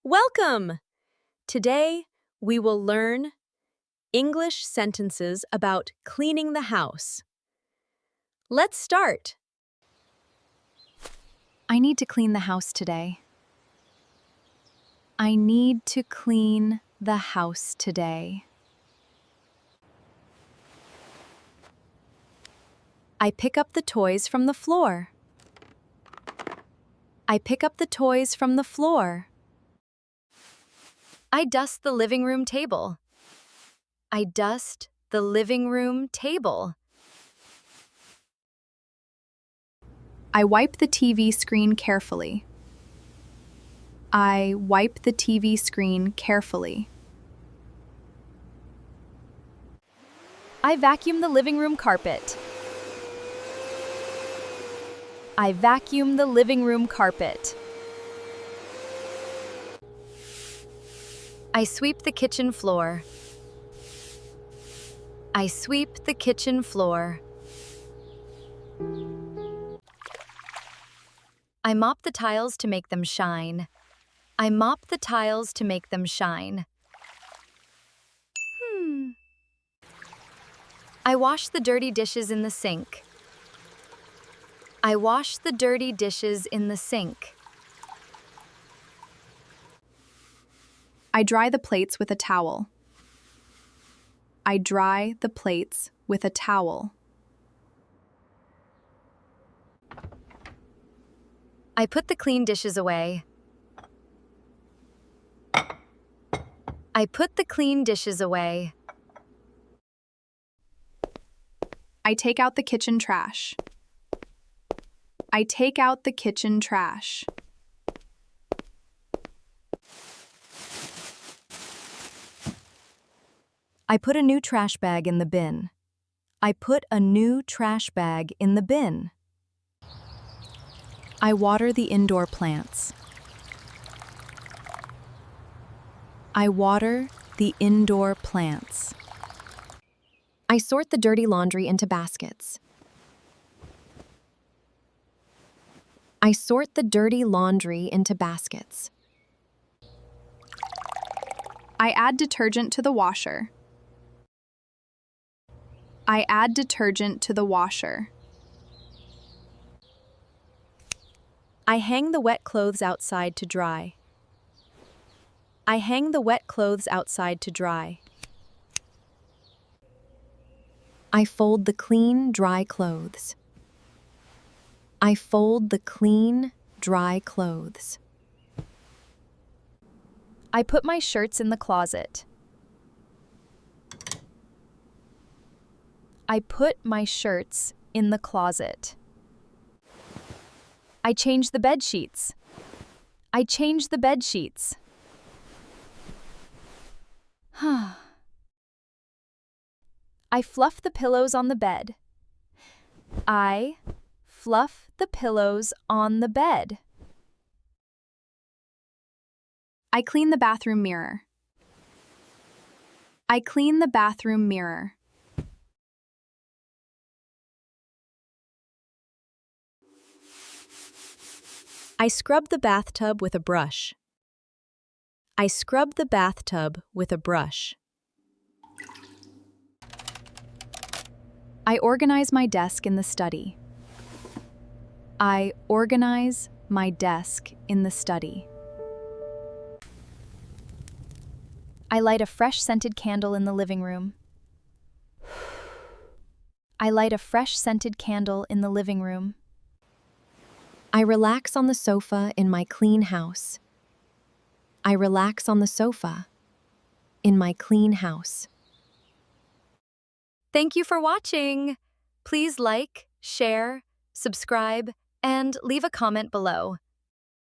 Welcome! Today, we will learn English sentences about cleaning the house. Let's start. I need to clean the house today. I need to clean the house today. I pick up the toys from the floor. I pick up the toys from the floor. I dust the living room table. I dust the living room table. I wipe the TV screen carefully. I wipe the TV screen carefully. I vacuum the living room carpet. I vacuum the living room carpet. I sweep the kitchen floor. I sweep the kitchen floor. I mop the tiles to make them shine. I mop the tiles to make them shine. I wash the dirty dishes in the sink. I wash the dirty dishes in the sink. I dry the plates with a towel. I dry the plates with a towel. I put the clean dishes away. I put the clean dishes away. I take out the kitchen trash. I take out the kitchen trash. I put a new trash bag in the bin. I put a new trash bag in the bin. I water the indoor plants. I water the indoor plants. I sort the dirty laundry into baskets. I sort the dirty laundry into baskets. I add detergent to the washer. I add detergent to the washer. I hang the wet clothes outside to dry. I hang the wet clothes outside to dry. I fold the clean, dry clothes. I fold the clean, dry clothes. I put my shirts in the closet. I put my shirts in the closet. I change the bed sheets. I change the bed sheets. I fluff the pillows on the bed. I fluff the pillows on the bed. I clean the bathroom mirror. I clean the bathroom mirror. I scrub the bathtub with a brush. I scrub the bathtub with a brush. I organize my desk in the study. I organize my desk in the study. I light a fresh scented candle in the living room. I light a fresh scented candle in the living room. I relax on the sofa in my clean house. I relax on the sofa in my clean house. Thank you for watching. Please like, share, subscribe, and leave a comment below.